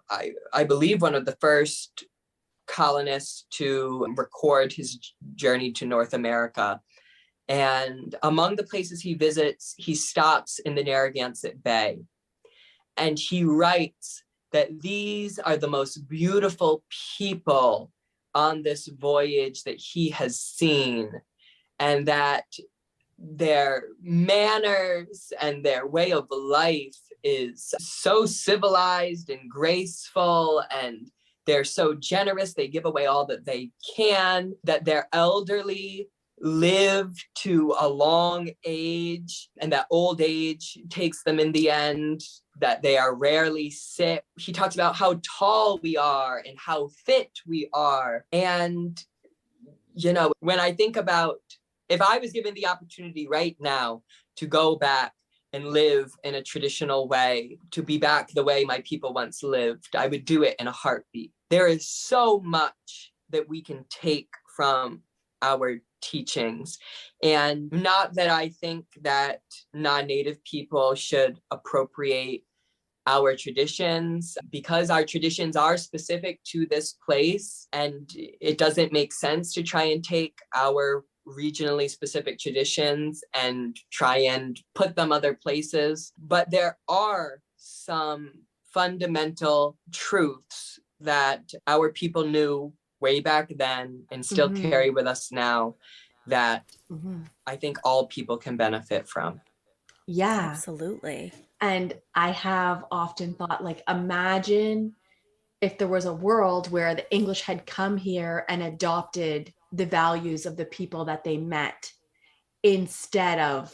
I believe, one of the first colonists to record his journey to North America. And among the places he visits, he stops in the Narragansett Bay. And he writes that these are the most beautiful people on this voyage that he has seen, and that their manners and their way of life is so civilized and graceful, and they're so generous. They give away all that they can, that they're elderly, live to a long age, and that old age takes them in the end, that they are rarely sick. He talks about how tall we are and how fit we are. And, you know, when I think about, if I was given the opportunity right now to go back and live in a traditional way, to be back the way my people once lived, I would do it in a heartbeat. There is so much that we can take from our teachings. And not that I think that non-Native people should appropriate our traditions, because our traditions are specific to this place, and it doesn't make sense to try and take our regionally specific traditions and try and put them other places. But there are some fundamental truths that our people knew way back then and still carry with us now that I think all people can benefit from.
Yeah,
absolutely.
And I have often thought, like, imagine if there was a world where the English had come here and adopted the values of the people that they met instead of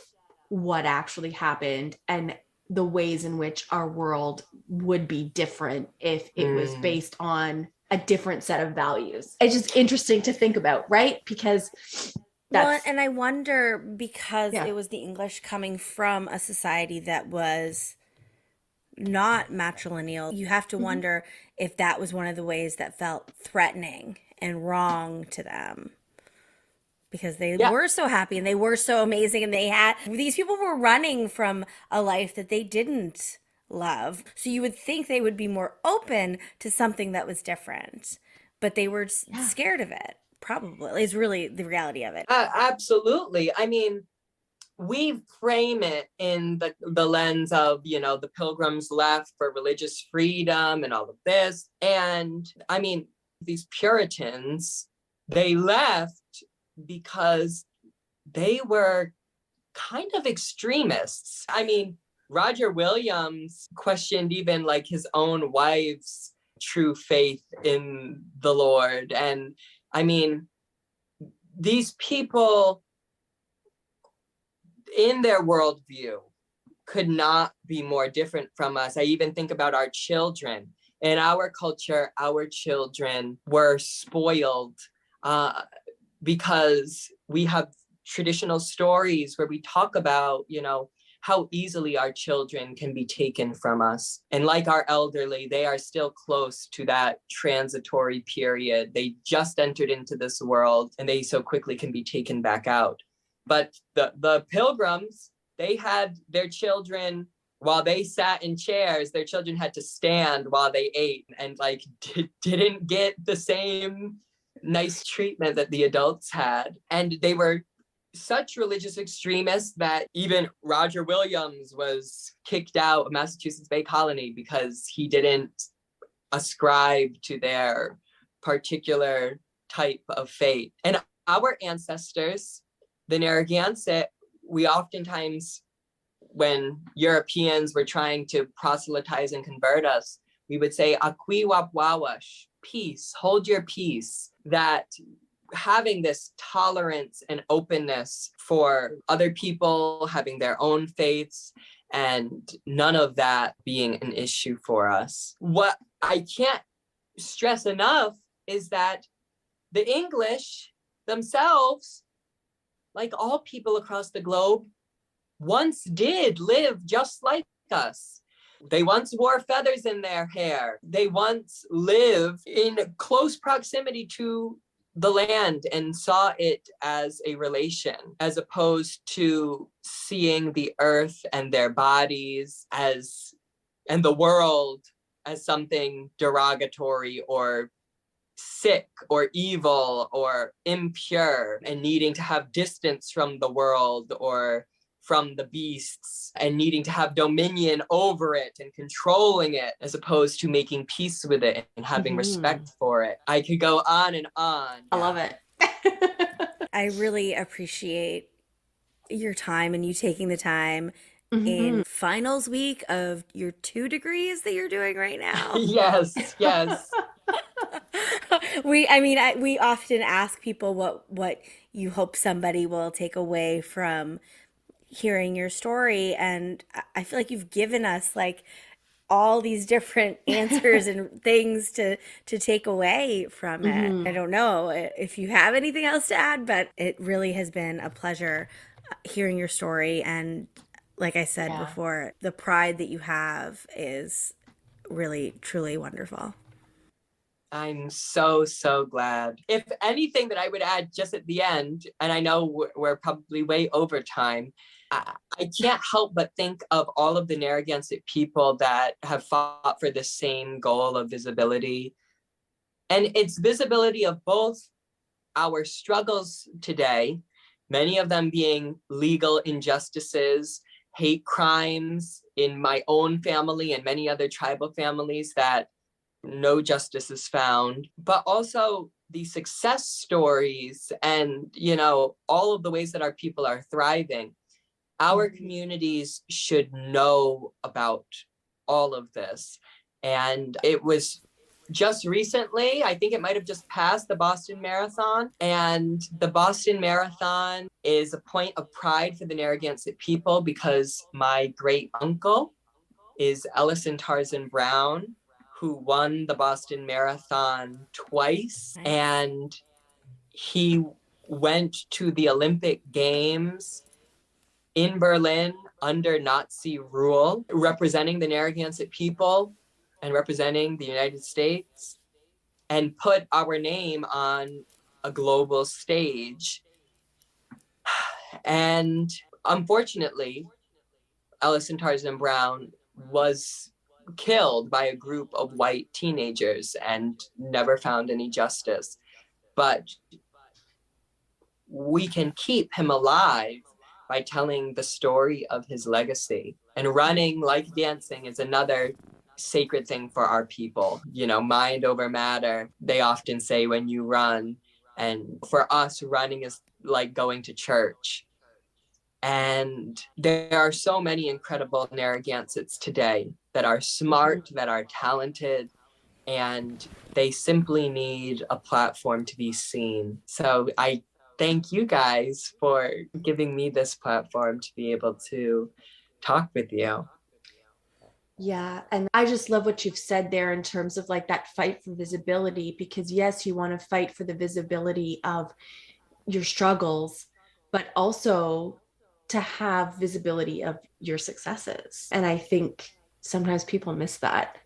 what actually happened, and the ways in which our world would be different if it was based on a different set of values. It's just interesting to think about, right? Because
well, and I wonder, because it was the English coming from a society that was not matrilineal, you have to wonder if that was one of the ways that felt threatening and wrong to them. Because they were so happy and they were so amazing, and these people were running from a life that they didn't love. So you would think they would be more open to something that was different, but they were scared of it. Probably is really the reality of it.
Absolutely. I mean, we frame it in the lens of, you know, the Pilgrims left for religious freedom and all of this. And I mean, these Puritans, they left because they were kind of extremists. I mean, Roger Williams questioned even like his own wife's true faith in the Lord. And I mean, these people in their worldview could not be more different from us. I even think about our children. In our culture, our children were spoiled because we have traditional stories where we talk about, you know, how easily our children can be taken from us. And like our elderly, they are still close to that transitory period. They just entered into this world and they so quickly can be taken back out. But the Pilgrims, they had their children, while they sat in chairs, their children had to stand while they ate, and like didn't get the same nice treatment that the adults had. And they were such religious extremists that even Roger Williams was kicked out of Massachusetts Bay Colony because he didn't ascribe to their particular type of faith. And our ancestors, the Narragansett, we oftentimes, when Europeans were trying to proselytize and convert us, we would say, "Akwi wapwawash," peace, hold your peace. That having this tolerance and openness for other people having their own faiths, and none of that being an issue for us. What I can't stress enough is that the English, themselves, like all people across the globe, once did live just like us. They once wore feathers in their hair. They once lived in close proximity to the land and saw it as a relation, as opposed to seeing the earth and their bodies as, and the world as something derogatory or sick or evil or impure, and needing to have distance from the world or from the beasts, and needing to have dominion over it and controlling it, as opposed to making peace with it and having respect for it. I could go on and on.
I love it.
I really appreciate your time and you taking the time in finals week of your 2 degrees that you're doing right now.
Yes.
We often ask people what you hope somebody will take away from hearing your story, and I feel like you've given us like all these different answers and things to take away from it. I don't know if you have anything else to add, but it really has been a pleasure hearing your story, and like I said before, the pride that you have is really truly wonderful.
I'm so glad. If anything that I would add just at the end, and I know we're probably way over time, I can't help but think of all of the Narragansett people that have fought for the same goal of visibility. And it's visibility of both our struggles today, many of them being legal injustices, hate crimes in my own family and many other tribal families that no justice is found, but also the success stories and, all of the ways that our people are thriving. Our communities should know about all of this. And it was just recently, I think it might have just passed, the Boston Marathon. And the Boston Marathon is a point of pride for the Narragansett people because my great uncle is Ellison Tarzan Brown, who won the Boston Marathon twice. And he went to the Olympic Games in Berlin under Nazi rule, representing the Narragansett people and representing the United States, and put our name on a global stage. And unfortunately, Ellison Tarzan Brown was killed by a group of white teenagers and never found any justice. But we can keep him alive by telling the story of his legacy. And running, like dancing, is another sacred thing for our people. Mind over matter, they often say when you run. And for us, running is like going to church. And there are so many incredible Narragansetts today that are smart, that are talented, and they simply need a platform to be seen. So I thank you guys for giving me this platform to be able to talk with you.
Yeah. And I just love what you've said there in terms of like that fight for visibility, because yes, you want to fight for the visibility of your struggles, but also to have visibility of your successes. And I think sometimes people miss that.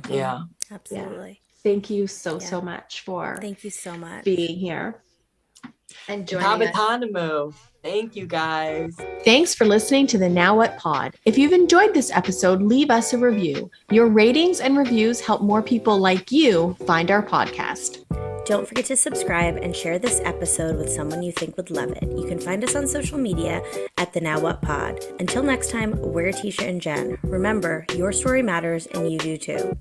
Yeah.
Absolutely.
Yeah. Thank you so much for
Thank you so much
being here and joining us.
Thank you guys.
Thanks for listening to the Now What Pod. If you've enjoyed this episode, leave us a review. Your ratings and reviews help more people like you find our podcast.
Don't forget to subscribe and share this episode with someone you think would love it. You can find us on social media at the Now What Pod. Until next time, we're Tisha and Jen. Remember, your story matters and you do too.